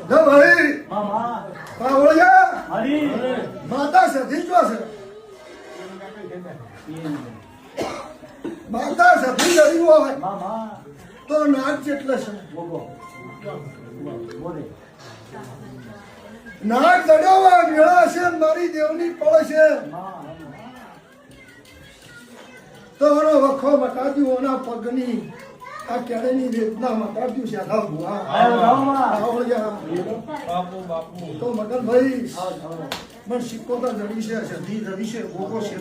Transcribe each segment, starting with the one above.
ભાઈ મામા પાવળિયા હરી માતા સધી જો છે માતા સધી જરી હોય મામા તો નાક જેટલે છે બોલો બોલે નાક જડ્યો મેળા છે મારી દેવની પળ છે તો એનો વખો મટાડ્યું એના પગની આ કેળેની વેદના મટાડ્યું છે આખા ભુવા પાવળિયા તો મગનભાઈ પણ સિક્કો તો જડી છે સધી જડી છે ભોગો છે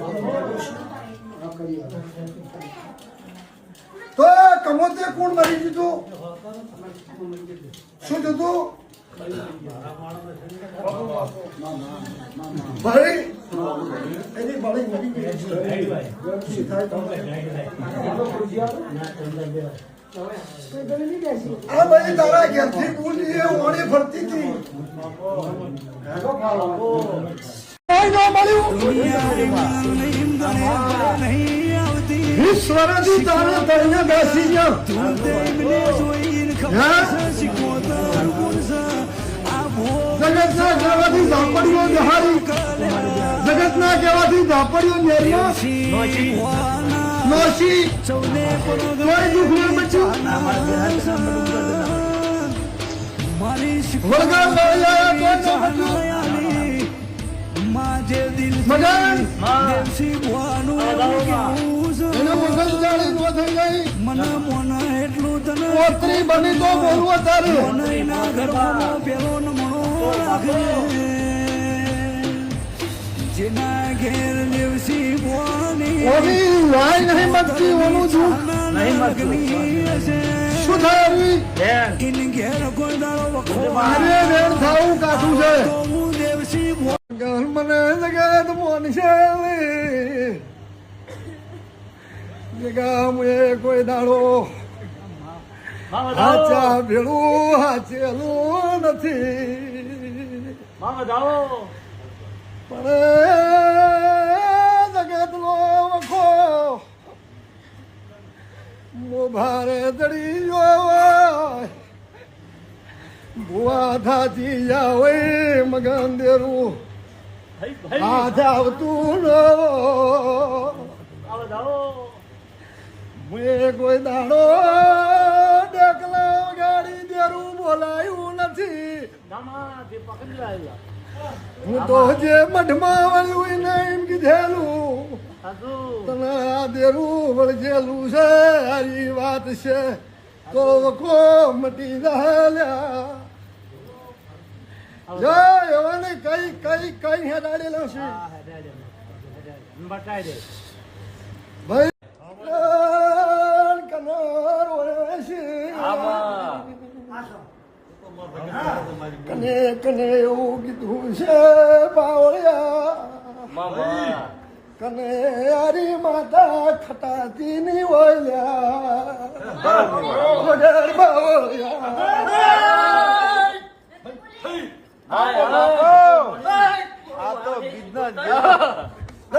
તો કમોતે કોણ મરી દીધું શું દીધું ભાઈ એની બળી મરી ગઈ આ ભાઈ તારા ઘેરથી બોલી એ ઓણી ફરતી હતી ઈશ્વરજી તારે તઈને બેસી ગયો જગતના કહેવાથી ઝાપડીઓ બહારી જગતના કહેવાથી ઝાપડીઓ નોશી કોઈ દુઃખ ન બચ્યું વળગા મળ્યા કોઈ ન બચ્યું એનો મગજ જાળી નો થઈ ગઈ મને મોને એટલું તને પોતરી બની તો બોલવો તારે ના ઘરમાં પેલો નમણો જેના ઘેર દેવસી બોની ઓની વાય નહીં મતતી ઓનું દુઃખ નહીં મતતી શું થાય બેન ઇન ઘેર કોઈ દાડો વખો મારે વેણ થાવું કાઠું છે દેવસી બોન મને જગત મોન છે ગામએ કોઈ દાડો હાચા ભેળું હાચેલું નથી પણ જગતનો વખો મોભારે દડી જોવાય ભુવા થાતી જાવે મગન દેરું હાથ આવતું મેં કોઈ દાડો ડેકલા ગાડી દેરું બોલાયું નથી હું તો જે મઢમાં વળ્યું ને એમ કીધેલું તને આ દેરું વળગેલું છે સારી વાત છે તો વખો મટી જાય જય હવે ને કઈ કઈ કઈ હેડાડેલા છે ભાઈ કને કને એવું કીધું છે બાવળિયા કને આરી માતા ખટાતી ની વળ્યા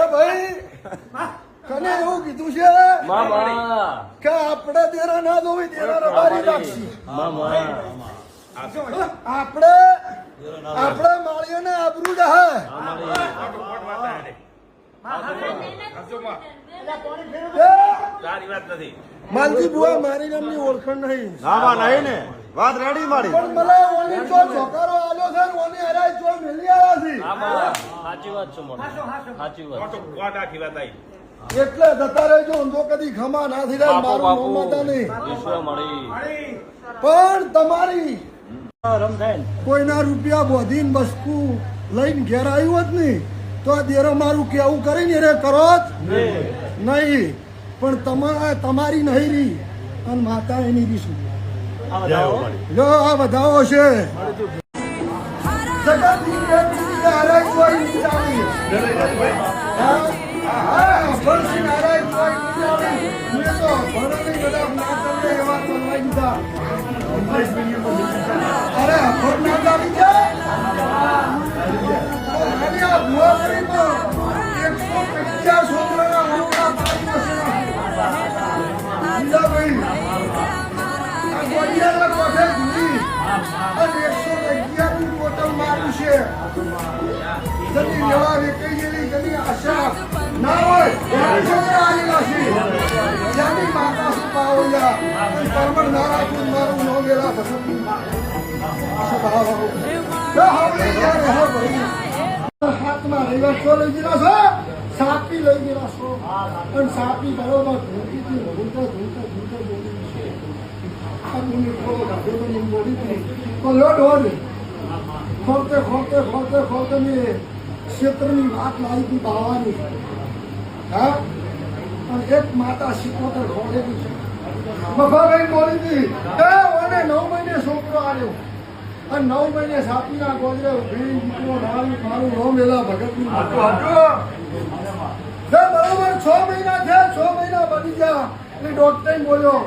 ભાઈ કને એવું કીધું છે કે આપણે દેરા ના દોવી દેરા મારી રાખશી આપણે માળીઓ ને આબરૂ ડહે માલજી બુઆ મારી નામની ઓળખાણ નહીં નહીં ને વાત રેડી મારી પણ મને ઓની જો જોકારો આલ્યો છે ને ઓની હરાય જો મેલી આવ્યા છે સાચી વાત છે મોટો સાચી વાત વાત આખી વાત આવી એટલે જતા રહેજો ઊંધો કદી ખમા ના થઈ જાય મારું નામ માતા નહીં પણ તમારી કોઈના રૂપિયા બોધીને બસકું લઈને ઘેર આવ્યું હોત નહીં તો આ દેરો મારું કેવું કરીને રે કરો જ નહીં પણ તમારી નહીં રહી અને માતા એની રીશું જો આ બધાઓ છે અરે ભાઈ વેળા વેકાઈ ગયેલી જેની આશા ના હોય એની છોકરા આવેલા છે ત્યાંની માતા શું પાવળિયા પરમણ નારાયણ મારું નો વેળા ભગવતી હાથમાં રવિવાર છો લઈ ગયેલા છો સાપી લઈ ગયેલા છો પણ સાપી બરોબર ધૂળકીથી ધૂળતા ધૂળતા ધૂળતા બોલી છે આ મુનિ થોડો ગાભેલો બોલી હતી તો લોટ હોય ખોલતે ખોલતે ખોલતે ખોલતે મેં ક્ષેત્રની વાત લાવી હતી બાવાની હા અને એક માતા શીખોતર ખોલેલી છે મફાભાઈ બોલી હતી કે ઓને 9 મહિને છોકરો આવ્યો અને 9 મહિને સાપીના ગોદરે ભીણ દીકરો ડાળી મારું રોમેલા ભગતની બરોબર 6 મહિના થયા 6 મહિના બની ગયા એટલે ડોક્ટરે બોલ્યો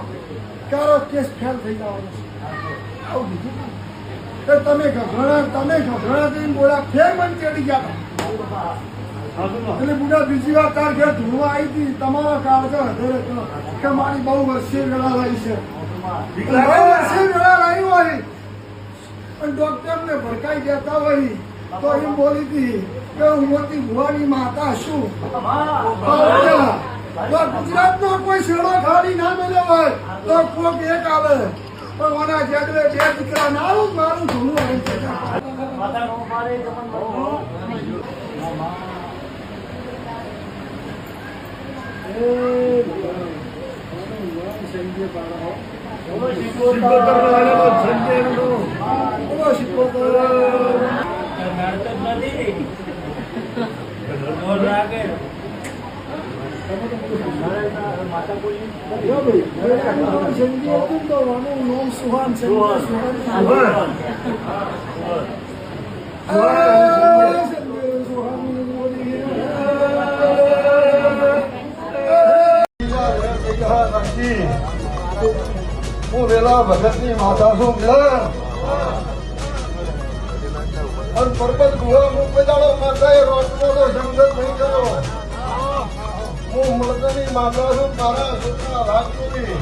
કારો કેસ ફેલ થઈ જવાનો છે આવું બીજું તમે ગભરાણા થઈને બોલ્યા ફેર મને ચડી ગયા એટલે બુડા બીજી વાર તાર ઘેર ધૂળવા આવી હતી તમારા કાળજો હધેરે કે મારી બહુ વર્ષે વેળા લાવી છે બહુ વર્ષે વેળા લાવી હોય અને ડોક્ટરને ભડકાઈ દેતા હોય તો એમ બોલી હતી કે હું મોટી ભુવાની માતા છું તો ગુજરાતનો કોઈ શેડો ખાલી ના મળ્યો હોય તો કોક એક આવે પણ ઓના જેટલે 2 દીકરા નારું મારું ધૂળું આવી છે સુહાન હું વેલા ભગતની માતા છું અને પરબત ગુહા હું પજાડો માતાએ રોટલો જંગલ નહીં કર્યો હું મળદની માતા છું મારા છોકરા રાજપુરી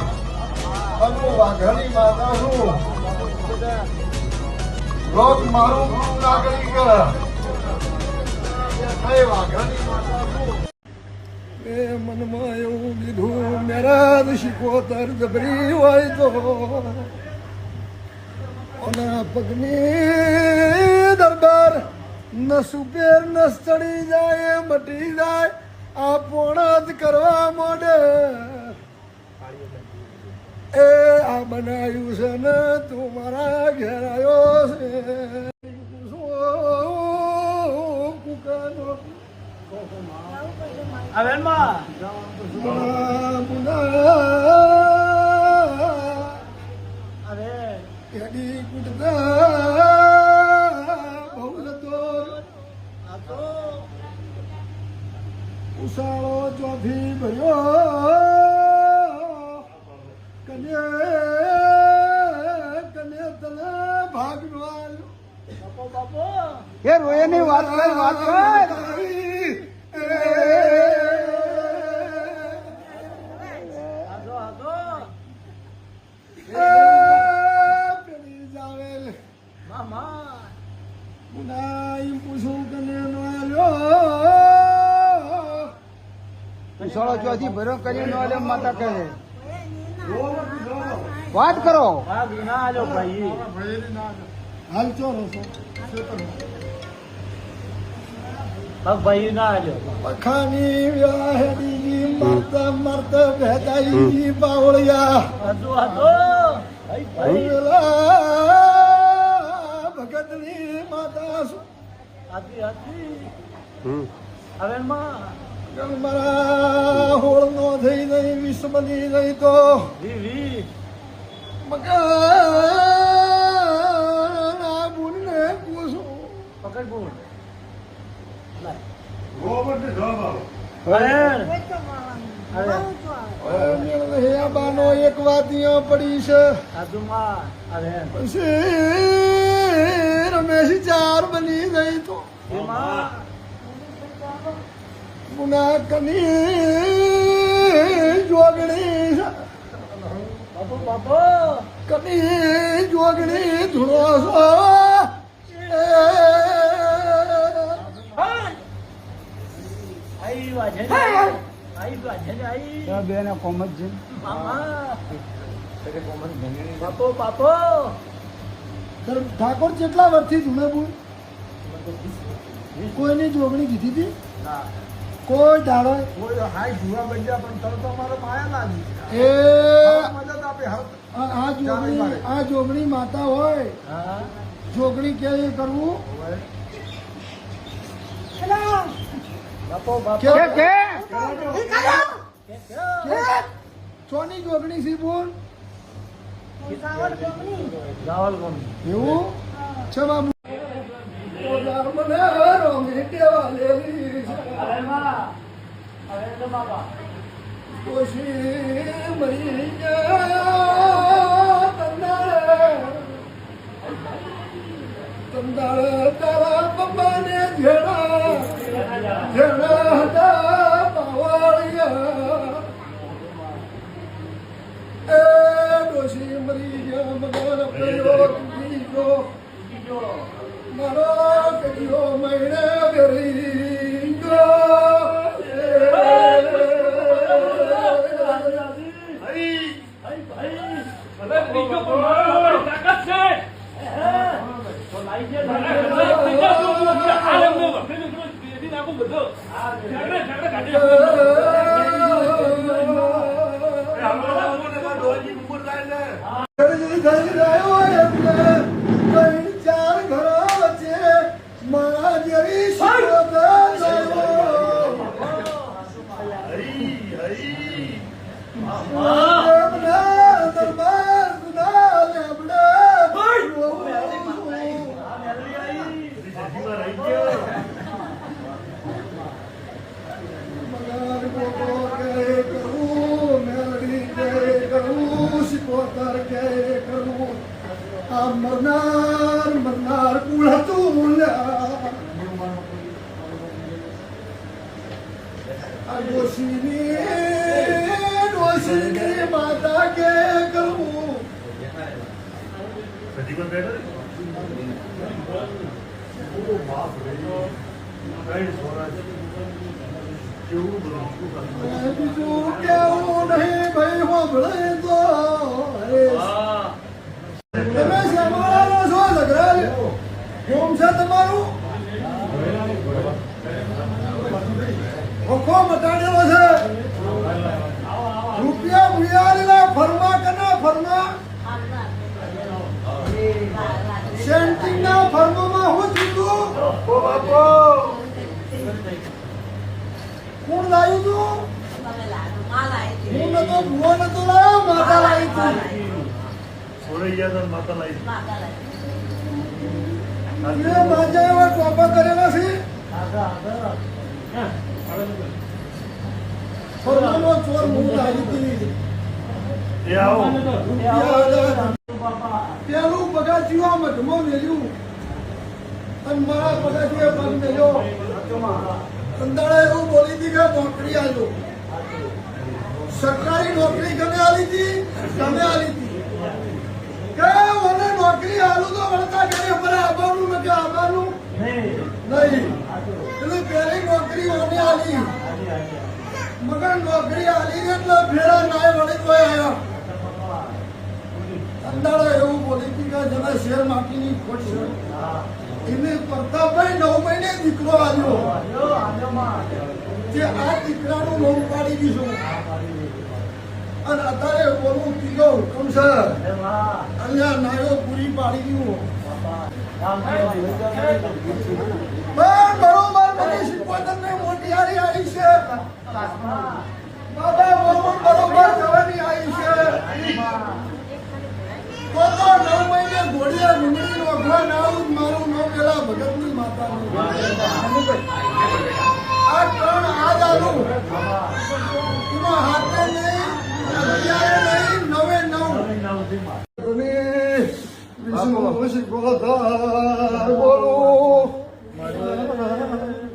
અને હું વાઘાની માતા છું લોક મારું ગુરુ નાગરિક વાઘાની માતા છું એ મનમાં એવું કીધું મેરા શીખોતર જબરી હોય તો ઓના પગની દરબાર નસ ઉપર નસ ચડી જાય મટી જાય આ પોણા જ કરવા માંડે એ આ બનાવ્યું છે ને તું મારા ઘેર આવ્યો છે કુકાનો ઉષાળો ચોથી ભર્યો કને તને ભાગ નો આવ્યો રોયની વાત કર ઉષાળો ચોથી ભર્યો કરી નો આલે માતા કહે વાત કરો હાલ ચો ભાઈ ના આવ્યો પખાની વ્યાહેડી મારતા મારતા ભેદાઈ બાવળિયા ભગતની માતા હવે મારા હોળ નો થઈ નહીં વિષ બની નહીં તો મકા બુનને પૂછું પકડ બોલ બાનો એક વાત અહીંયા પડી છે પછી રમેશ 4 બની ગઈ તો ગુના કની જોગણી કની જોગણી ધૂળો છો બે ને કોમ જ છે બાપો બાપો ઠાકોર કેટલા વર્ષથી જૂને બોલ કોઈની જોગણી કીધી હતી કોઈ દાડો હાય જુવા બન્યા પણ તરત અમારો માયા લાગી એ મદદ આપે આ જોગણી માતા હોય હા જોગણી કે કરવું બાપો બાપો કે ચોની જોગણી છે બોલ રાવલ કોણ એવું છે બાબુ મને રોમી કેવા લેવી અરે માં અરે તો બાપા કોશી મરી ગયા તંદાળ તારા પપ્પાને જેડા હતા પાવાળિયા એ ડોશી મરી ગયા મગર પડ્યો તૂટી ગયો મારો કડિયો મહિને બેરી ચાર ઘરો વચ્ચે મારા જેવી મરનાર મરનાર કુળ હતું ડોશીની માતા કે કરવું બીજું કેવું નહીં ભાઈ હોભળે તો તમે શ્યામાળાનો છો લગરાજ કોમ છે તમારું ઓખો મટાડેલો છે રૂપિયા ભૂયારીના ફરમા કના ફરમા સેન્ટિંગના ફરમામાં હું જીતું ઓ બાપો કોણ લાવ્યું તું હું નતો ભૂવો નતો લાવ્યો માતા લાવી તું એ બાજા એવા ટોપા કરેલા છે ફરમાનો ચોર હું લાવી હતી પેલું પગાચીઓ મધમાં મેલ્યું અને મારા પગાચીએ પગ મેલ્યો અંદાડા એવું બોલી હતી કે નોકરી આવ્યો સરકારી નોકરી ગમે આલી હતી ગમે આલી હતી કે મને નોકરી આલું તો વળતા કરે પર આવવાનું ને કે આવવાનું નહીં એટલે પેલી નોકરી ઓને આલી મગર નોકરી આલી ને એટલે ફેરા નાય વળી કોઈ આવ્યા અંદાડા એવું બોલી હતી કે જેના શેર માટીની ખોટ છે એને પ્રતાપભાઈ 9 મહિને દીકરો આવ્યો તે આ દીકરાનું નામ પાડી દીધું અને અત્યારે બોલવું કીધો હુકમ છે અહીંયા નાયો પૂરી પાડી દીધું બરોબર મને શીખવતન ને મોટિયારી આવી છે બાબા બરોબર જવાની આવી છે તો 9 મહિને ઘોડિયા ડુંગળી રોકવા ના આવું મારું નામ પેલા ભગતની માતાનું આ ત્રણ આજ આલું એમાં હાથે નહીં અત્યારે નહીં 9 બોલો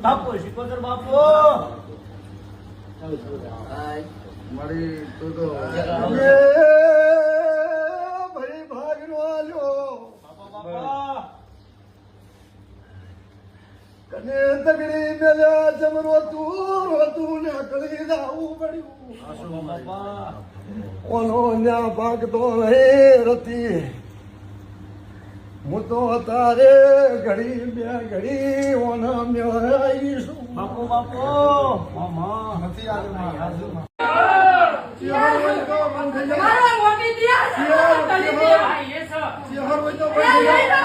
બાપો શીખોતર બાપો મારી તો ભાઈ ભાગ નો આલ્યો બાપા કને તગડી મેલ્યા જમ રોતું ને કળી જાવું પડ્યું ઓનો ન્યા ભાગતો નહીં રતી હું તો તારે ઘડી બે ઘડી ઓના મેળાઈશું બાપુ બાપુ મામા નથી આવ્યું ચિહર હોય તો બંધ થઈ જાય મારા મોટી દિયા છે તલી દિયા એ છે ચિહર હોય તો બંધ થઈ જાય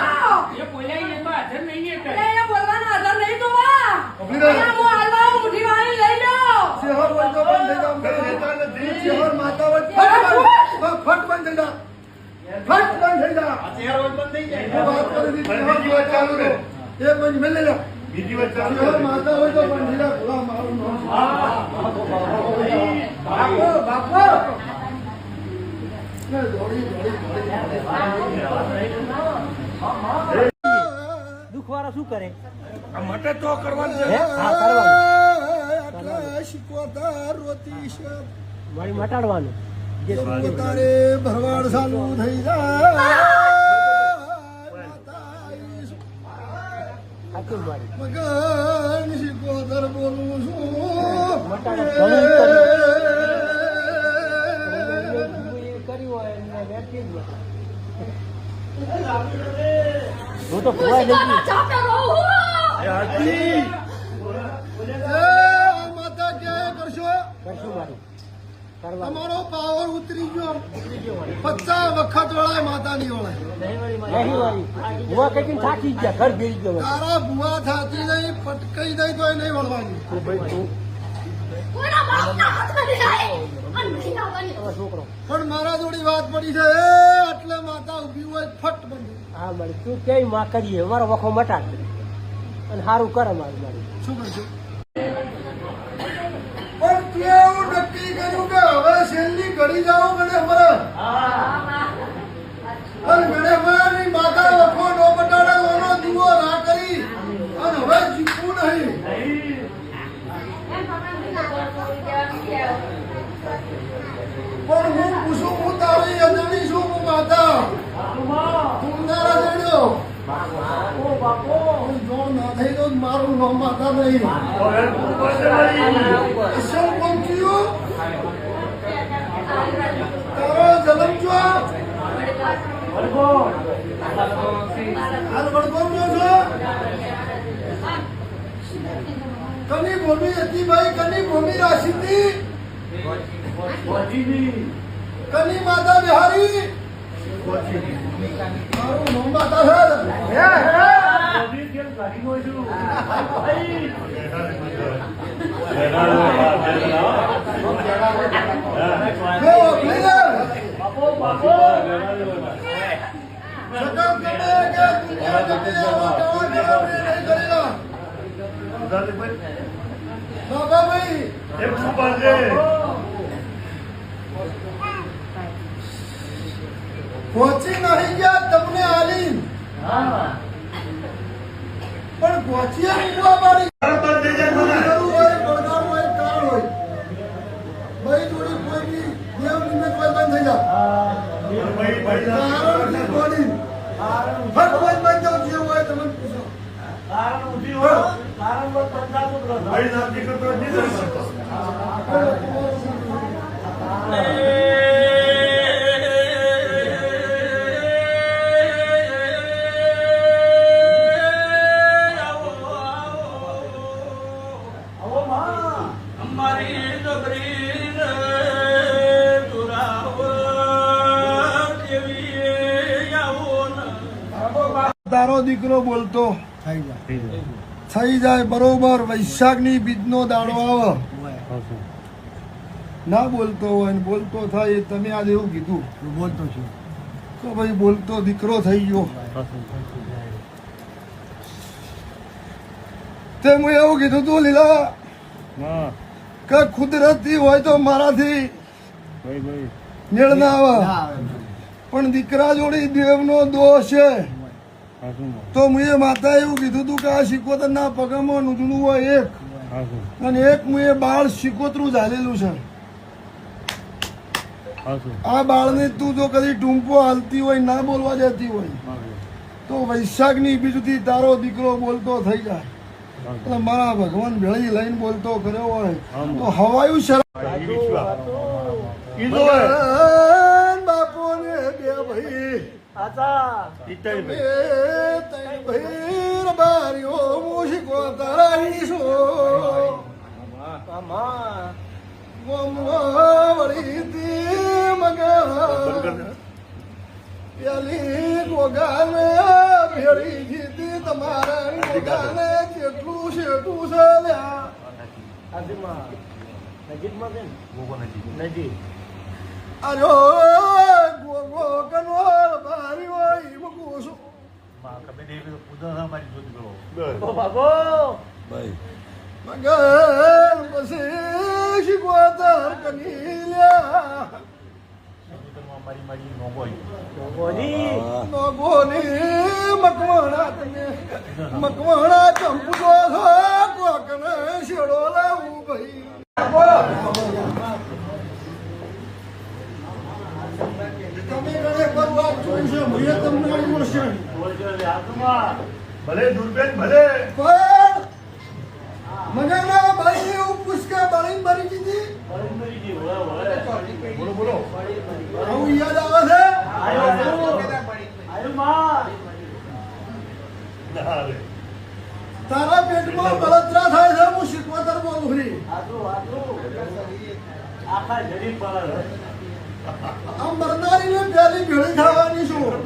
એ બોલાય એ તો હાજર નહીં કરે એ બોલવાનો આધાર નહીં તો વા ઉભી રહે. હું હાલવા મુઠી વાળી લઈ લો ચિહર હોય તો બંધ થઈ જાય ચિહર માતા હોય ફટ બંધ થઈ જાય ફટ બંધ થઈ જાય ચહેરો બંધ થઈ જાય વાત કરી દીધી. બીજી વાત ચાલુ રહે. એ બંધ મેલે લે બીજી વાત ચાલુ ચિહર માતા હોય તો બંધ થઈ જાય ભલા મારું નામ બાપો બાપો ને દોડી દુખવાળા શું કરે માટે તો કરવાનું છે. હા કરવાનું આટલા શીખવતા રોતી છે મારી મટાડવાનું તારે ભરવાડ ચાલુ થઈ જાય સાચું મારી મગન શીખવતર બોલું છું કર્યું હોય એમને વેચી જ હોય. હું તો ભૂવાઈ નથી ચાપે રહું માતા ક્યાં કરશો કરશું મારી કરવા તમારો પાવર ઉતરી ગયો 50 વખત વળાય માતા ની વળાય નહીં વાળી ભૂવા કઈ થાકી જ ગયા ઘર ભેરી ગયો તારા ભુવા થાતી નહીં પટકાઈ દઈ તો નહીં વળવાની કોઈના બાપના હાથમાં નહીં આવે અને નહીં આવવાની છોકરો પણ મારા જોડી વાત પડી છે એટલે માતા ઉભી હોય ફટ બંધ હા મારી તું કેવી માં કરીએ અમારો વખો મટાડ અને સારું કરે મારું મારી શું કરશું પણ કેવું નક્કી કર્યું કે હવે છેલ્લી ઘડી જાઓ ગણે મરે અને ગણે મરેની માતા વખો નો બટાડે ઓનો દીવો ના કરી અને હવે જીવવું નહીં પણ હું પૂછું હું તારી અજાણી છું હું માતા તું તારા જણ્યો હું જોડ ના થઈ તો મારું નામ માતા નહીં અસલ કોણ થયું તારો જન્મ જો હાલ વડગોમ જો છો કની ભૂમિ હતી ભાઈ કની ભૂમિ રાશિ હતી કની માતા બિહારી મારું નામ માતા બાબા ભાઈ એક સુપાર છે. પહોંચી નહીં ગયા તમને આલી પણ પહોંચીએ મૂકવા પાડી બંધ થઈ જાય તમે. કરવું હોય બળગાડવું હોય કારણ હોય ભાઈ જોડી કોઈ બી દેવ નિમિત્ત કોઈ બંધ થઈ જાય ભાઈ ભાઈ કારણ થી બોડી ફટ કોઈ બંધ જાવ જે હોય તમે પૂછો ભાઈ નામથી કરતો નથી. તારો દીકરો બોલતો થઈ જાય બરોબર વૈશાખની બીજનો દાડો આવે ના બોલતો હોય ને બોલતો થાય એ તમે આજે એવું કીધું બોલતો છું તો ભાઈ બોલતો દીકરો થઈ ગયો તે હું એવું કીધું તું લીલા કે કુદરતી હોય તો મારાથી મેળ ના આવે પણ દીકરા જોડી દેવનો દોષ છે તો મુએ માતા એવું કીધું તું કે આ શિકોતર ના પગમાં નુજણું હોય એક અને એક મુએ બાળ શિકોતરું ઝાલેલું છે આ બાળને તું જો કદી ટૂંપો હાલતી હોય ના બોલવા દેતી હોય તો વૈશાખની બીજથી તારો દીકરો બોલતો થઈ જાય એટલે મારા ભગવાન ભેળી લઈને બોલતો કર્યો હોય તો હવાયું શરમ બાપુ ને બે ભાઈ ભાઈ બારીઓ મૂશકો તરાઈશો વળી તી મગા પેલી ગોગાને ભેળી જીતી તમારા ગોગાને કેટલું શેઠું છે લ્યા અરે ગોગો કનોર બારી હોય મૂકું છું મગન પછી શીખવાતર કની લ્યા નોગોની મકવાણા તમે મકવાણા ચંપુડો છો કોકને શેડો લાવું ભાઈ તમે ગણે પર વાત જોઈ છે ભઈએ તમને ઇમોશન ભલે દુર્બેન ભલે પણ મગના ભાઈ એવું પુષ્કા બાળી મરી દીધી બોલો બોલો આવું યાદ આવે છે ના રે તારા પેટમાં બળતરા થાય છે હું શીખવાતર બોલું છું આ મરનારીને પહેલી ભેળી ખાવાની છું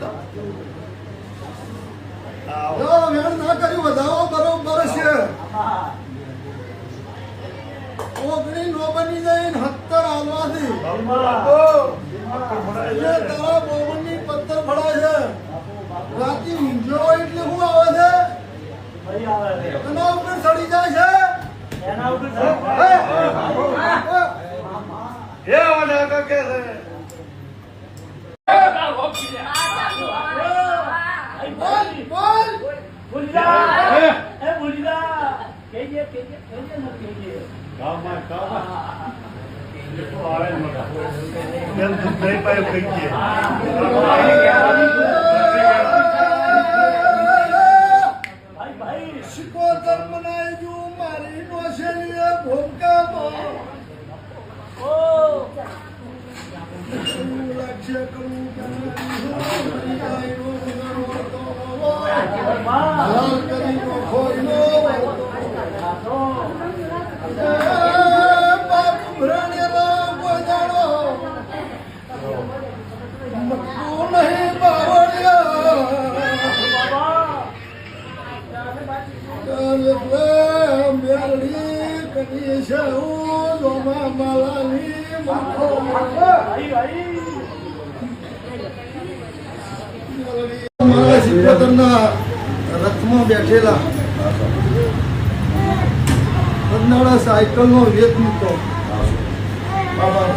જો વેણ ના કર્યું વધાવો બરોબર છે ઓગણી નો બની જાય 70 હાલવાથી તારા બોબનની પત્તર ફળાય છે રાતી ઊંઝો એટલે શું આવે છે એના ઉપર ચડી જાય છે એ આવા કે છે બોલ કેમ તું નહીં પાયો કઈ કે શિકોતર મનાઈ જો મારી નોશેલીએ ભૂમકામાં લક્ષ્ય કરું કરીને ખોઈનો બાપુ ભ્રણેલા બોજાડો મકુ નહીં બાવળિયા મેરડી કદી છે હું જોમા માલાની મકો મારા શિકોતરના રથમાં બેઠેલા પદનાળા સાયકલનો વેત મૂકો બાબા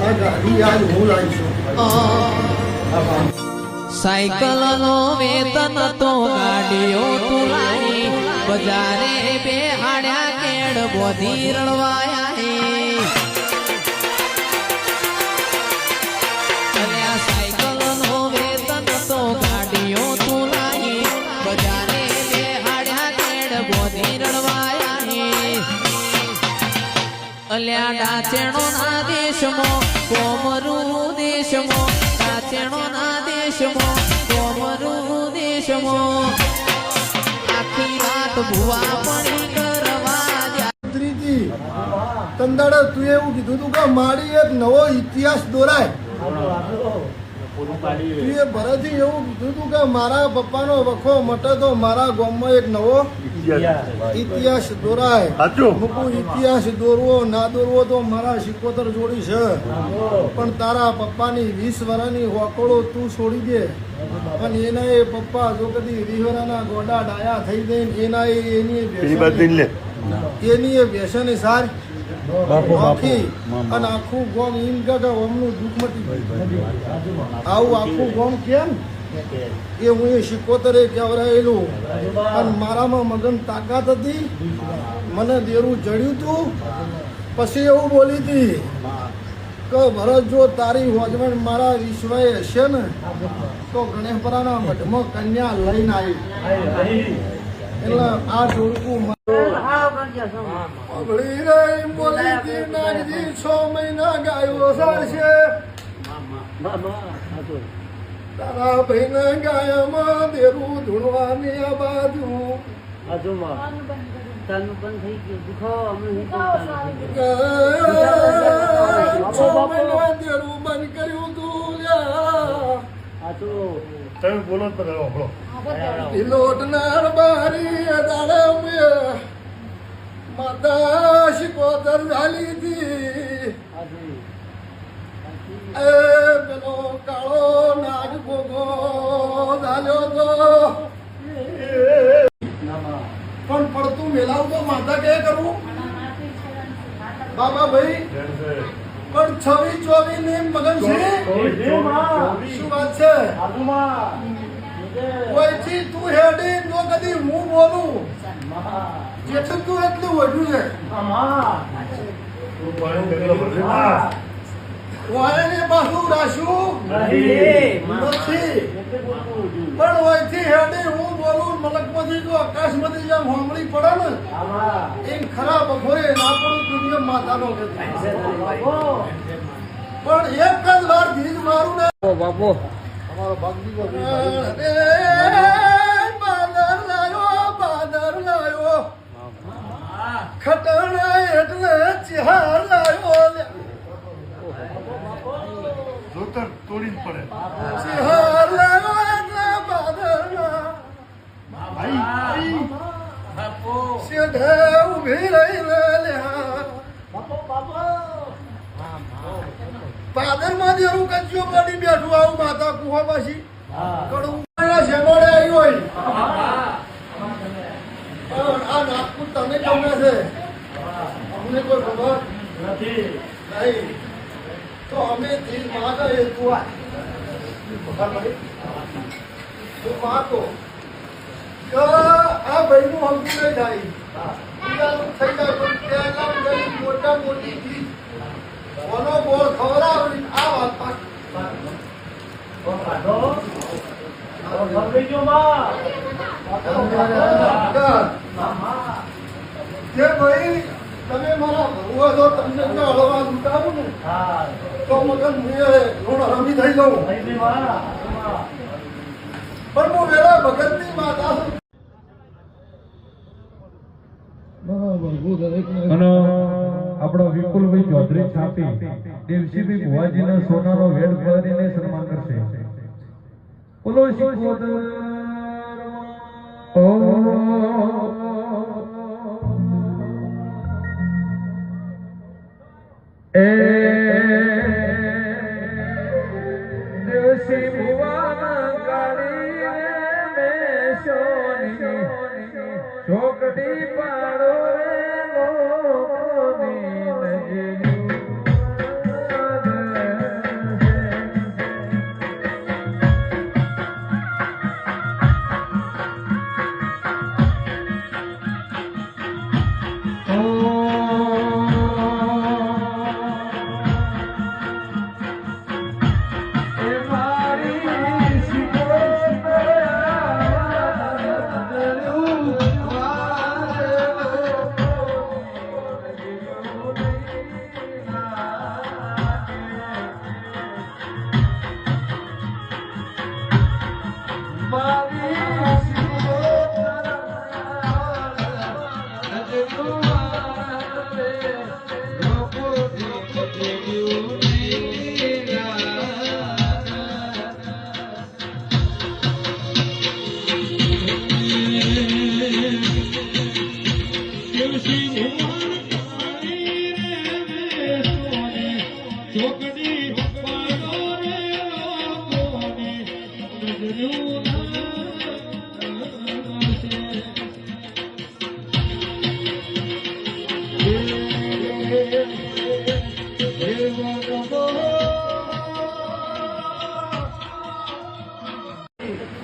આ ગાડી આજ હું લાવીશું સાયકલ નો વેતન તો ગાડીઓ તુલાઈ બજારે બેહાડ્યા કેડ બોધી રળવાયા હે અલ્યા સાયકલ નો વેતન તો ગાડીઓ તુલાઈ બજારે બેહાડ્યા કેડ બોધી રળવાયા હે અલ્યા ડાચેણો ના દેશમાં કોમરૂ દેશમાં ડાચેણો ના દેશમાં કોમરૂ દેશમાં આખી રાત ભુવા પડી કરવા ત્રીજી તંદાડે તું એવું કીધું તું કે મારી એક નવો ઇતિહાસ દોરાય તું એ ભરતથી એવું કીધું તું કે મારા પપ્પાનો વખો મટે તો મારા ગામમાં એક નવો ઇતિહાસ દોરાય મૂકું ઇતિહાસ દોરવો ના દોરવો તો મારા શિકોતર જોડી છે પણ તારા પપ્પાની 20 વર્ષની હોકળો તું છોડી દે અને એના એ પપ્પા જો કદી 20 વર્ષના ગોડા ડાયા થઈ જઈને એના એની એ વ્યસન સાર આખી અને આખું ગોમ એમ કે ઓમનું દુઃખ મટી આવું આખું ગોમ કેમ એ હું એ શિકોતરે કહેવરાયેલું અને મારામાં મગન તાકાત હતી મને દેરું જડ્યું તું પછી એવું બોલી હતી કે ભરત જો તારી હોજવણ મારા વિશ્વએ હશે ને તો ગણેશપરાના મઠમાં કન્યા લઈને આવી એટલે આ જોડકું અઘડી રહી બોલી તી નાગજી 6 મહિના ગાયો સારશે તારા ભાઈને ગાયામાં દેરું ધૂણવાની આ બાજુ દેરું બંધ કર્યું તું તમે બોલો તો ખરો, બોલો. લોટનાર બારી દાડે માતા શિકોતર ઝાલી હતી એ પેલો કાળો નાગ ગોગો ઝાલ્યો તો પણ પડતું મેલાવ તો માતા કે કરું બાબા ભાઈ પણ 26-24 ની મગન છે શું વાત છે કોઈથી તું હેડી નો કદી હું બોલું જેટલું તું એટલું વધ્યું છે તું પાણી કેટલો ભરશે ના? વાયને પાછું રાશું નથી પણ ઓયથી હેડી હું બોલું મલકમાંથી જો આકાશમાંથી જેમ હોમળી પડે ને એમ ખરા બપોરે ના પડું દુનિયા માતાનો કે પણ એક જ વાર ધીજ મારું ને બાપુ અમારો ભાગી બાદર લાયો ખટણા એટલે ચિહાર લાયો જોતર તોડીને પડે. ચિહાર લાયો એટલે બાદરના ભાઈ, શેઢે ઊભી રહી લ્યા પાદરમાં જેવું કચ્યો પડી બેઠું આવું માતા કુવા પાછી કડું શેમોડે આવ્યું હોય પણ આ નાગપુર તને ગમે છે અમને કોઈ ખબર નથી. નહીં તો અમે દિલ માગે એ તું તું માગો કે આ ભાઈનું હમતું નહીં થાય બીજાનું થઈ જાય પણ પહેલા મોટા મોટી ચીજ કોનો ગોળ ખવડાવી આ વાત પાછી જે ભાઈ તમે મારા ભરવા છો તમને હળવા લૂંટાવું ને તો મગન હું રમી થઈ જાઉં પણ હું વેળા ભગતની માતા છું. અને આપણો વિપુલભાઈ ચૌધરી છાપી દેવસીભાઈ ભુવાજીના સોનાનો વેડ કરીને સન્માન કરશે. બોલો શિકોતર એ દેવસી ભુવાના ગાડી મેશોની ચોકડી પાડો રે લોકોની નજરી.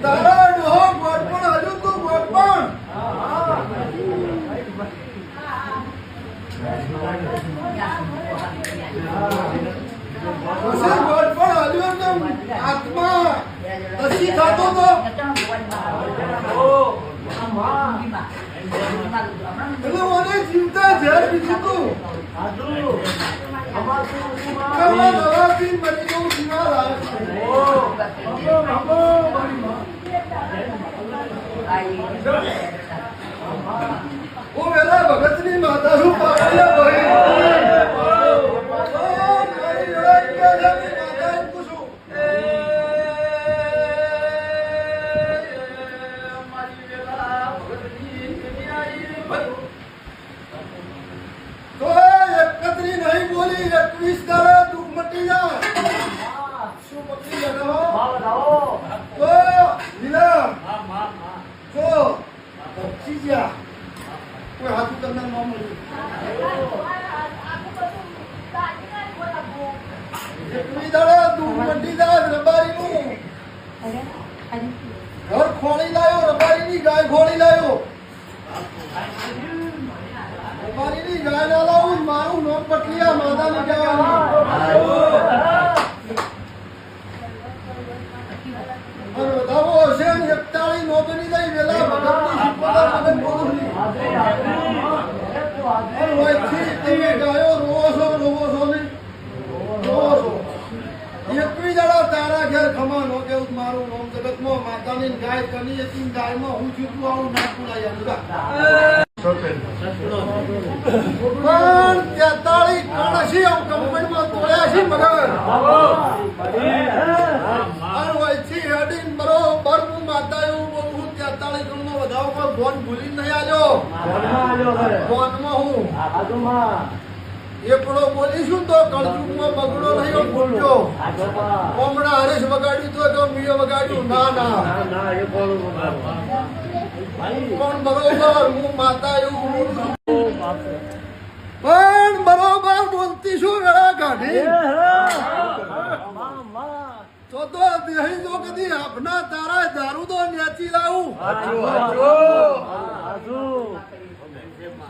તારા ડોહો ગોળપણ હજુ તું ગોળપણ ખાતો તો એટલે મને ચિંતા ઝેર પીધું તું કરવા દવા પીને મરી જવું બીમાર હું વેલા ભગતની માતા છું પાવડિયા ઘર ખોળી લાયો રબારીની ગાય ખોળી લાયો રબારીની ગાય ના લાવું મારું નામ પટલિયા માતાની વધાવો હશે 41 નો બની જાય વેલા ભગતની શીખવાના મને બોલું તમે ગાયો રોવો છો ને રોવો છો 21 જણા તારા ઘેર ખમા નો કેવું મારું નામ જગતમાં માતાની ગાય કની હતી ગાયમાં હું છું તું આવું ના પુરાય પણ 43 કણસી આમ કંપનીમાં તોડ્યા છે મગર અને વયથી હેડીન બરોબર હું માતા એવું બોલું 43 કણનો વધાવો પર ફોન ભૂલી નહીં આલ્યો ફોનમાં હું એકડો બોલીશું તો કળજુગમાં બગડો નહીં બોલજો હમણાં હરેશ વગાડ્યું તો મીએ વગાડ્યું ના પણ બરોબર હું માતા એવું બોલું પણ બરોબર બોલતી શું વેળા કાઢી તો દેહી જો કદી આપના તારા દારૂ તો ન્યાચી લાવું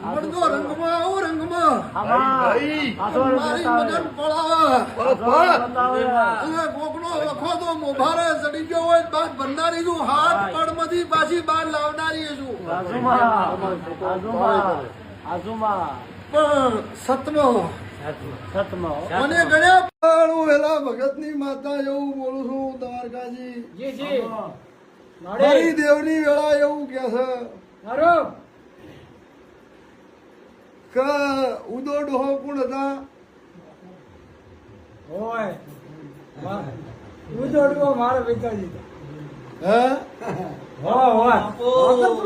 મળતો રંગમાં આવું રંગમાં મારી મગન પડાવા કોકનો વખો તો મોભારે ચડી ગયો હોય બાદ ભરનારી છું હાથ પડમાંથી પાછી બહાર લાવનારી છું પણ સતનો મને ગણ્યા પણ હું વેલા ભગતની માતા એવું બોલું છું દ્વારકાજી મારી દેવની વેળા એવું કે છે કે ઉદો ડોહો કોણ હતા ઉદો ડોહો મારા પિતાજી હે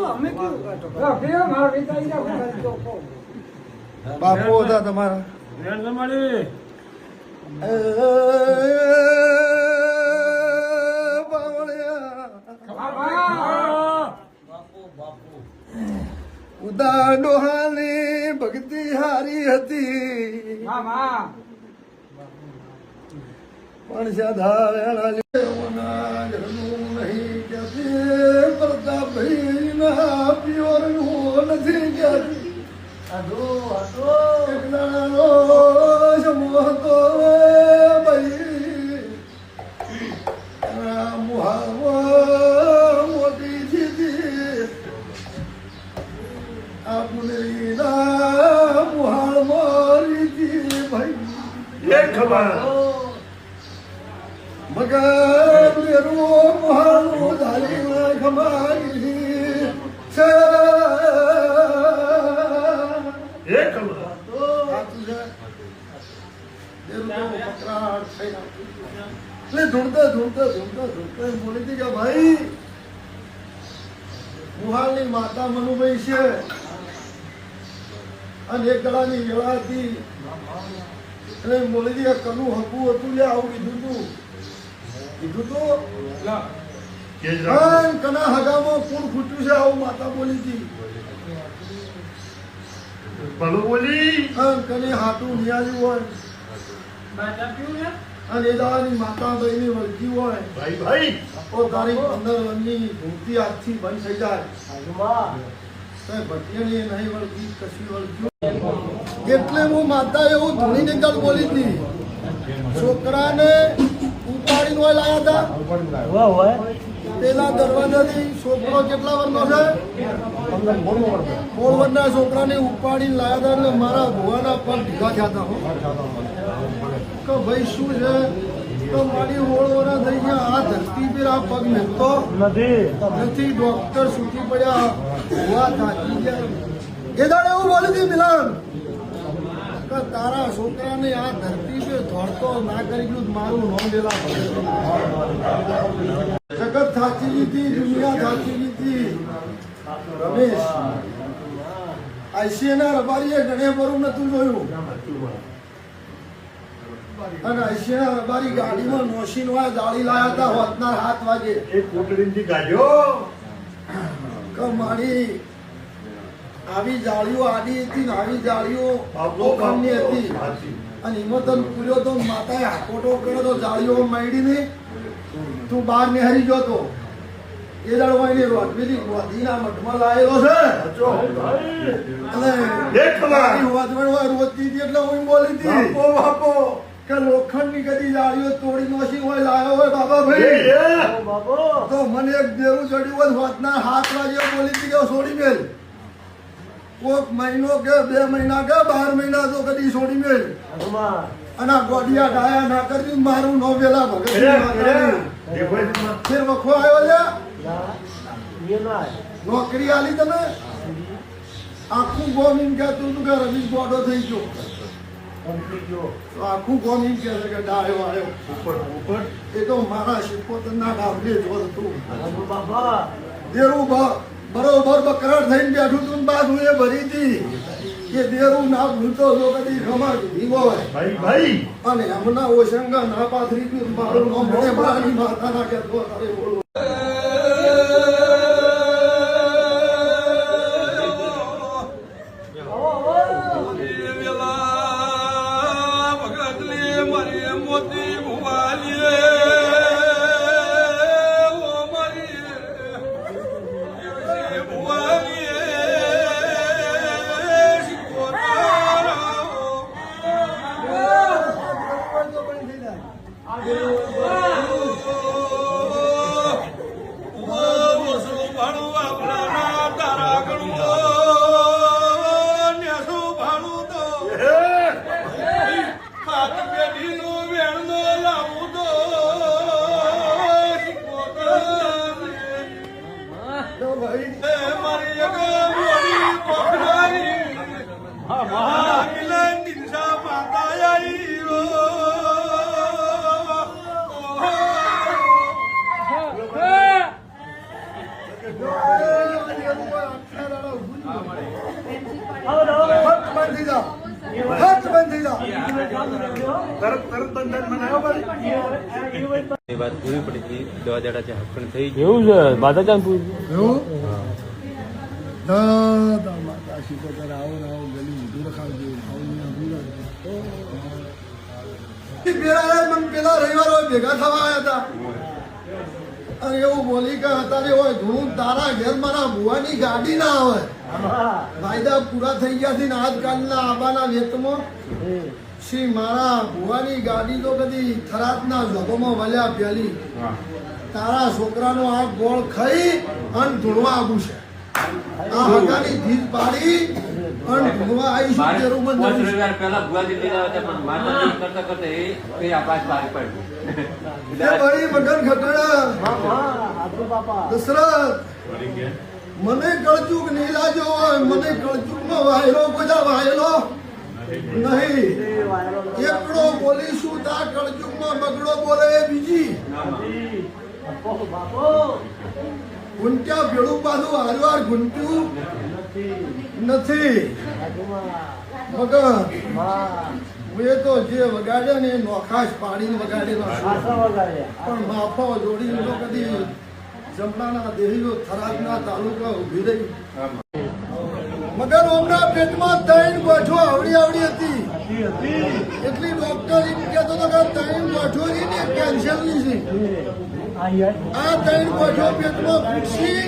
અમે કેવું મારા પિતાજી બાપુ હતા તમારા ઉદા ડોહાની ભક્તિ હારી હતી પણ સદા નહીં ક્યાંથી પ્રતાપભાઈ ના પ્યોર નથી ક્યાંથી સમૂહ તો ભાઈ મોટી દીધી આપણે મુહાળ મારી ભાઈ ખબર મગર મેરો મુહાળો ધારી ખમારી છે બોલી હતી કે ભાઈ મુહાલની માતા મનુભાઈ છે અને એક ગળાની વેળા હતી એટલે બોલી હતી કનું હકું હતું આવું કીધું તું કના હગામાં કોણ ખૂટ્યું છે આવું માતા બોલી હતી કને હાથું નિયાળ્યું હોય અને એ દાવાની માતા ભાઈ વળગી હોય તો તારી 15 વર્ષની ભૂતિ આજથી બંધ થઈ જાય ભટિયાની નહીં વળગી કશી વળગ્યું એટલે હું માતા એવું ધૂણીને ગળ બોલી હતી છોકરાને ઉપાડીને હોય લાયા હતા પેલા દરવાજાથી છોકરો કેટલા વર્ષનો છે? 16 વર્ષના છોકરાને ઉપાડીને લાયા હતા એટલે મારા ભુવાના પગ ભીગા થયા હતા. કે ભાઈ શું છે? તો મારી 16 વર્ષ થઈ ગયા, આ ધરતી પર આ પગ મેળતો નથી. ડોક્ટર સૂટી પડ્યા, ભુવા થાકી ગયા. એ દાડે એવું બોલી હતી મિલન કે તારા છોકરાને આ ધરતી પર ધોડતો ના કરી ગયું, મારું નામ લેલા જગત થાકી લીધી, દુનિયા થાકી લીધી. રમેશ આઈસીએ ના રબારીએ ગણે ભરું નતું જોયું, અને આઈસીએ ના રબારી ગાડીમાં નોશીન હોય દાળી લાયા હતા હોતના 7 વાગે. એક કોટડીથી કાઢ્યો કે મારી આવી જાળીઓ આડી હતી ને આવી જાળીઓ લોખંડની હતી, અને એમાં તને પૂર્યો તો માતાએ હાકોટો કર્યો તો જાળીઓ માંડીને તું બહાર નિહારી ગયો તો. એ દાડવાની રોટવીની ગોધીના મઠમાં લાયેલો છે, અને મારી વાતવણ હોય રોજતી હતી એટલે હું બોલી હતી કે લોખંડની કદી જાળીઓ તોડી નોશી હોય લાયો હોય બાબા ભાઈ. તો મને એક દેવું ચડ્યું હોય હોતના 7 વાગે બોલી હતી કે છોડી મેલ. કોક મહિનો કે 2 મહિના કે 12 મહિના તો કદી છોડી મેલ, અને ગોડિયા ડાયા ના કરી મારું નો વેલા ભગત ફેર વખો આવ્યો છે. નોકરી આલી તમે આખું ગોમ એમ કહેતું હતું કે રમેશ ગોડો થઈ ગયો, તો આખું ગોમ એમ કહે છે કે ડાયો આવ્યો ઉપર. એ તો મારા શિકોતરના ડાબલે જ હતું. દેરું બરોબર બકરાર થઈને બેઠું તું, બાજુ એ ભરી હતી કે દેરું ના ભૂલતો જો કદી ખમા ભીગો હોય ભાઈ અને હમણાં ઓશંગા ના પાથરી ગયું, મારું નામ મને મારી માતા ના કહેતો તારે બોલો. વાત પૂરી પડી હતી, દવા દાડા હકણ થઈ એવું છે બાધા ચાંદ એવું દાદા માતા શીખોતર આવો ને આવો ગલી ઊંધું રખાવજો, પેલા રવિવારો ભેગા થવા આવ્યા હતા, અને એવું બોલી કે અત્યારે હોય ધૂળ તારા ઘેર મારા ભુવાની ગાડી ના આવે, વાયદા પૂરા થઈ ગયા છે ને આજકાલના આબાના વેતમાં શ્રી મારા ભુવાની ગાડી તો કદી થરાદના જોગોમાં વળ્યા પેલી, તારા છોકરાનો આ ગોળ ખાઈ અને ધૂળવા આવું છે, આ હગાની ધીજ પાડી અને ધૂળવા આવીશું તેરું બંધ પહેલા ભુવાજી લીધા હતા પણ માતા કરતા કરતા એ આકાશ પાર પડ્યું. બળી મગન ખટડા દશરથ મને કળચુક નહીં લાગ્યો હોય, મને કળચુક નો વાયરો બધા વાયરો નહીં, એકડો બોલીશું તા કળચુક માં બગડો બોલે એ બીજી ગુંટ્યા ભેળું પાછું હારવાર ગુંટ્યું નથી મગન. એ તો જે વગાડે ને એ નોખાશ પાડીને વગાડેલો છે, પણ માફો જોડી તો કદી જમણાના દેહીઓ થરાદના તાલુકા ઉભી રહી. મગર ઓમના પેટમાં 3 ગોઠો આવડી હતી, એટલી ડોક્ટર એમ કહેતો હતો કે 3 ગોઠો ને કેન્સરની છે, આ 3 ગોઠો પેટમાં ફૂટશી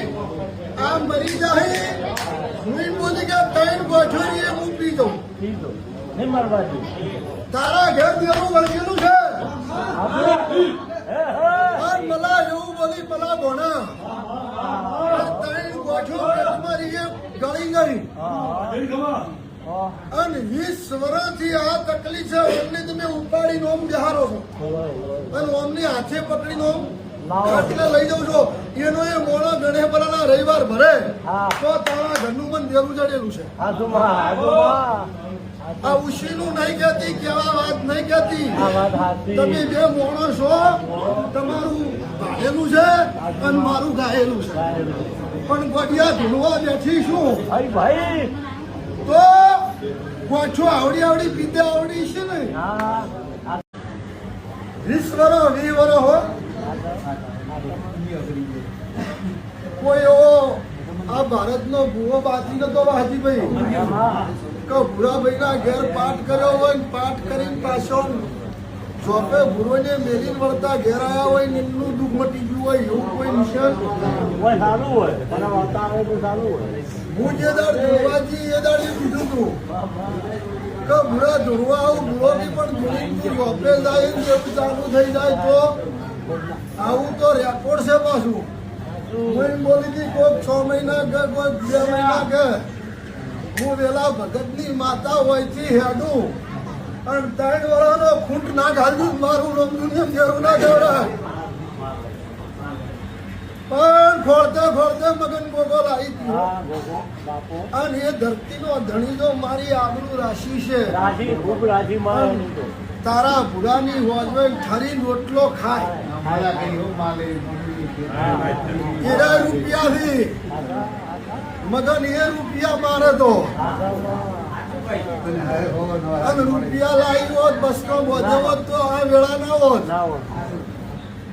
આ મરી જાય. હું એમ બોલી કે 3 ગોઠો એ હું પી દઉં, તારા ઘેર દેવું વળગેલું છે, મલા એવું બોલી પેલા ભણા ત્રણ ગોઠો પેટમાં ગળી ગઈ અને 20 વર્ષથી આ તકલીફ છે. એમને તમે ઉપાડીને ઓમ બિહારો છો અને ઓમની હાથે પકડીને ઓમ એટલે લઈ જાઉં છો. એનો એ મોણા ગણે પરાના રવિવાર ભરે તો તારા ઘરનું મન દેવું ચડેલું છે. આ ઉશીનું નહીં કહેતી, કેવા વાત નહીં કહેતી. તમે બે મોણો છો, તમારું ગાયેલું છે અને મારું ગાયેલું છે. પણ ગોડિયા ધૂળવા બેઠી છું તો ગોઠો આવડી પીતે આવડી છે ને 20 વર્ષ હો કોઈ એવો આ ભારતનો ભૂવો બાજી નતો હાજીભાઈ કે ભૂરાભાઈ ના ઘેર પાઠ કર્યો હોય ને પાઠ કરીને પાછો ચોપે ભૂરોને મેલીને વળતા ઘેર આવ્યા હોય ને એમનું દુઃખ મટી ગયું હોય એવું કોઈ નિશાન હું જે દાડ ધોવાજી એ દાડ એ કીધું હતું કે ભૂરા ધોવા આવું ભૂરો ની પણ ધોળી ચોપે જાય ને એવું ચાલુ થઈ જાય તો આવું તો રેકોર્ડ છે પાછું. હું એમ બોલી હતી કોઈક 6 મહિના કે કોઈક 2 મહિના કે હું વેલા ભગતની માતા હોય થી હેડું અને 3 વર્ષનો ખૂંટ ના ઘાલ્યું મારું નામ દુનિયા ઘેરું ના કહેવાય. પણ ખોળતે મગન ગોગો લાવી દીધો અને એ ધરતીનો ધણી તો મારી આબરૂ રાશિ છે. તારા ભૂરાની હોજવે ઠરી રોટલો ખાય એના રૂપિયાથી મગન એ રૂપિયા મારે તો અને રૂપિયા લાવી હોત બસનો બોધો હોત તો આ વેળા ના હોત.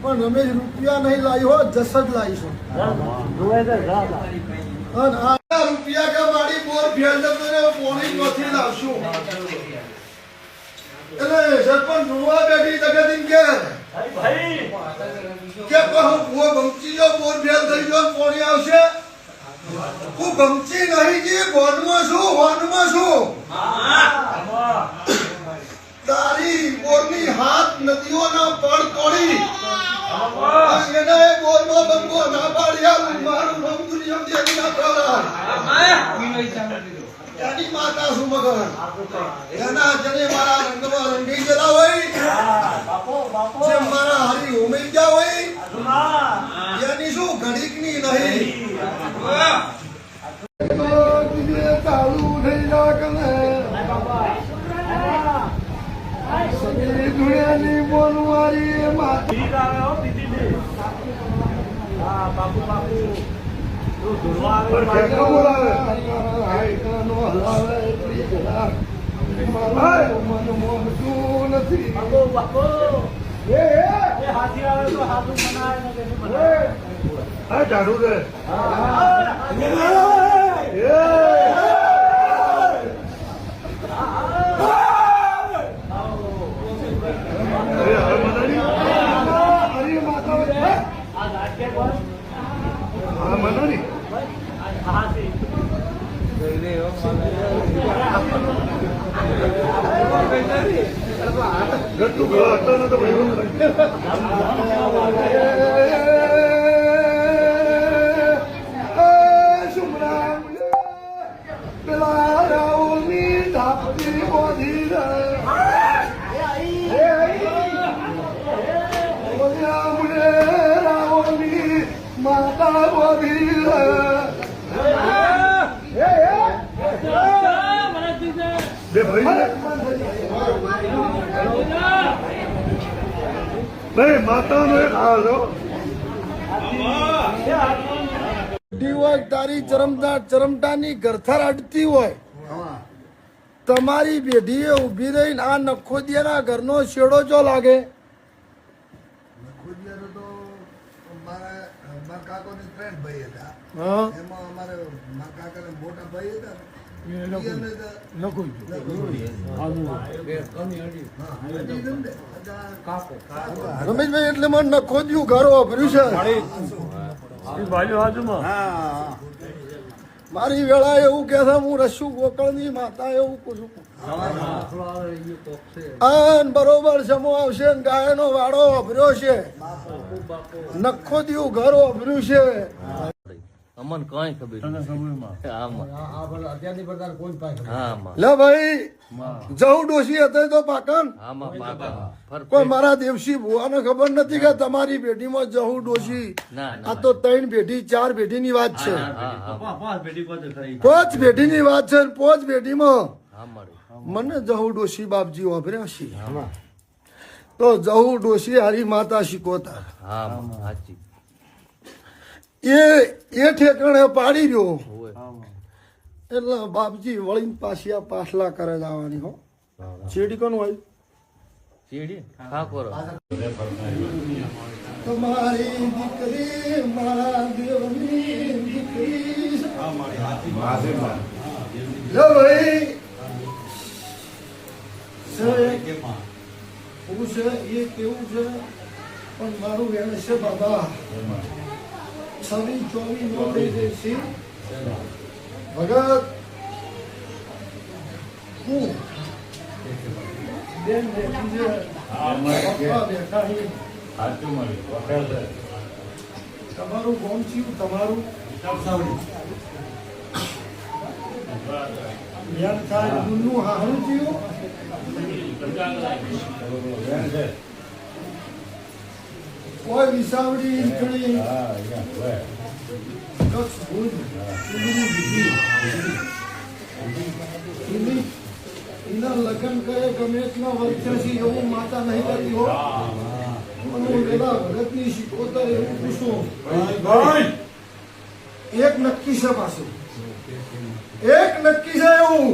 પણ રમેશ રૂપિયા નહીં લાવી હોત જસ જ લાવીશું. અને આ રૂપિયા કે મારી બોર ફેલ જતો ને પોણી નથી લાવશું. એટલે સરપંચ જોવા બેઠી તકેતીન કે કહું ભૂવો ભમચી જો બોર ફેલ થઈ જો પોણી આવશે. હું ભમચી નહીં જી વનમાં છું તારી બોરની હાથ નદીઓના પડ તોડી એને બોરમાં બંગો ના પાડ્યા મારું નામ દુનિયા દેવી ના પાડ્યા એની માતા શું મગન એના જને મારા રંગમાં રંગી ગયેલા હોય જેમ મારા હરી ઉમેઈ ગયા હોય એની શું ઘડીકની નહીં ચાલુ થઈ જા કને સગી દુનિયાની બોલવારી માતી માતા બોધી માતાનો એક હાલ હોય તારી ચરમટાની ગરથર અડતી હોય તમારી પેઢીએ ઉભી રહીને આ નખોદિયાના ઘરનો શેડો ચો લાગે. રમેશભાઈ એટલે મને નખોદિયું ઘર વાપર્યું છે. મારી વેળા એવું કે છે હું રસુ ગોકળની માતા એવું પૂછું આન બરોબર સમો આવશે ને ગાયનો વાડો અભર્યો છે નખો દીવું ઘર અભર્યું છે અમન કઈ ખબર લે ભાઈ જહુ ડોશી હતા તો પાકન કોઈ મારા દેવસી ભુવાને ખબર નથી કે તમારી પેઢીમાં જહુ ડોશી આ તો 3 પેઢી 4 પેઢીની વાત છે 5 પેઢીની વાત છે 5 પેઢીમાં મને જહુ ડોશી બાપજી વાપર્યા છે તો જહુ ડોશી હારી માતા શીખોતા એ ઠેકાણે પાડી રહ્યો એટલે બાપજી વળીને પાછી આ પાછલા કરે જવાની હો ચેડી કોનું હોય તમારી દીકરી મારા દેવની દીકરી લે ભાઈ એવું છે એ કેવું છે પણ મારું વેણ છે બાબા 26-24 નો થઈ જશે ભગત હું બેન બેઠી છે પપ્પા બેઠા છે તમારું કોણ થયું તમારું યાર થાય ગુનું હારું થયું કોઈ વિસાવડી ઈંટણી કચ્છ ભુજ એના લગ્ન કરે ગમે એટલા વર્ષથી એવું માતા નહીં કરતી હો અને પેલા ભગતની શીખોતર એવું પૂછું એક નક્કી છે પાછું એક નક્કી છે એવું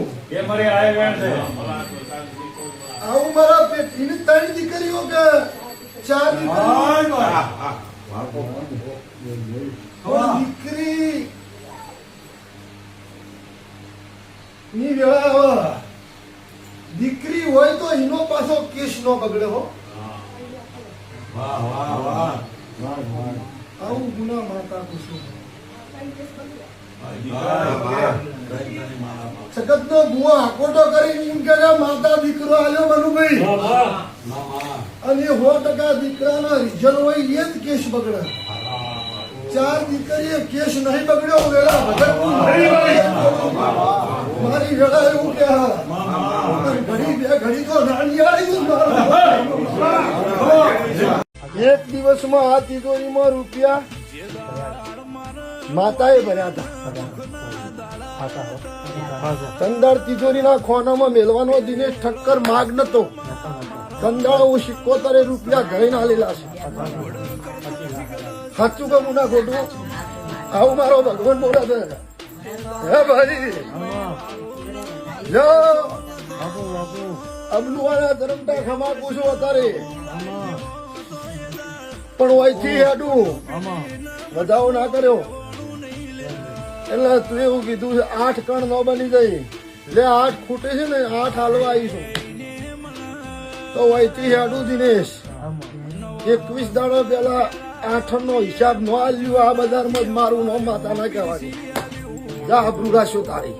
આવું મારા પેટીની 3 દીકરીઓ કે 4 દીકરી ની વેળા દીકરી હોય તો એનો પાછો કેસ નો બગડે હો આવું ગુના માતા પૂછું સખત નો બુઆ આકોટો કરીને એમ કે માતા દીકરો આલ્યો મનુભાઈ અને 100% દીકરાના રિઝલ્ટ હોય એ જ કેસ બગડે 4 દીકરીએ કેસ નહીં બગડ્યો વેળા ભગત મારી વેળા એવું કે ઘડી બે ઘડી તો નાની આવી એક દિવસમાં આ તિજોરીમાં રૂપિયા માતાએ ભર્યા હતા કંદાળ તિજોરીના ખોનામાં મેલવાનો દિનેશ ઠક્કર માગ નતો કંદાળ હું 77 રૂપિયા ઘરે નાલેલા છે સાચું કે મુના ખોટું આવું મારો ભગવાન બોલે છે હે ભાઈ જો અબલુવાના ધરમતા ખમા પૂછો અત્યારે પણ ઓયથી હેડું વધાવો ના કર્યો એટલે તું એવું કીધું છે 8 કણ ન બની જાય એટલે 8 ખૂટે છે ને 8 હાલવા આવીશું તો ઓયથી હેડું દિનેશ 21 દાડા પેલા 8 નો હિસાબ ન આલ્યું આ બજારમાં મારું નામ માતા ના કહેવાનું જા આબરૂ રાખ્યો તારી